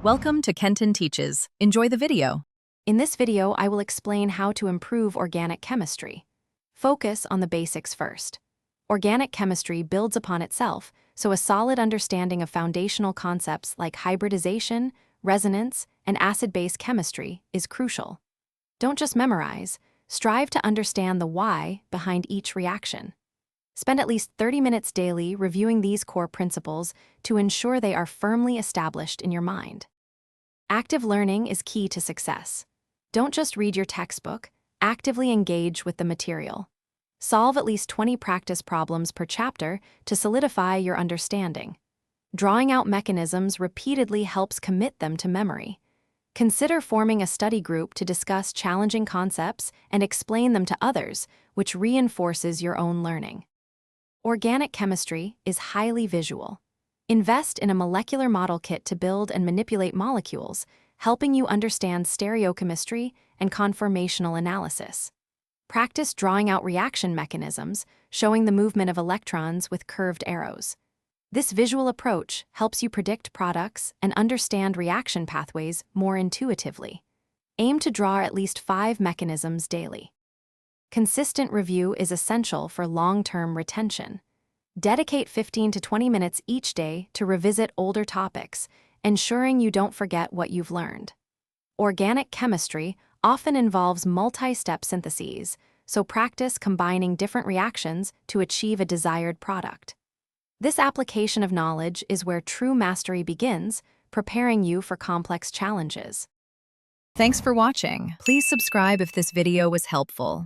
Welcome to Kenton Teaches. Enjoy the video. In this video, I will explain how to improve organic chemistry. Focus on the basics first. Organic chemistry builds upon itself, so a solid understanding of foundational concepts like hybridization, resonance, and acid-base chemistry is crucial. Don't just memorize, strive to understand the why behind each reaction. Spend at least 30 minutes daily reviewing these core principles to ensure they are firmly established in your mind. Active learning is key to success. Don't just read your textbook, actively engage with the material. Solve at least 20 practice problems per chapter to solidify your understanding. Drawing out mechanisms repeatedly helps commit them to memory. Consider forming a study group to discuss challenging concepts and explain them to others, which reinforces your own learning. Organic chemistry is highly visual. Invest in a molecular model kit to build and manipulate molecules, helping you understand stereochemistry and conformational analysis. Practice drawing out reaction mechanisms, showing the movement of electrons with curved arrows. This visual approach helps you predict products and understand reaction pathways more intuitively. Aim to draw at least 5 mechanisms daily. Consistent review is essential for long-term retention. Dedicate 15 to 20 minutes each day to revisit older topics, ensuring you don't forget what you've learned. Organic chemistry often involves multi-step syntheses, so practice combining different reactions to achieve a desired product. This application of knowledge is where true mastery begins, preparing you for complex challenges. Thanks for watching. Please subscribe if this video was helpful.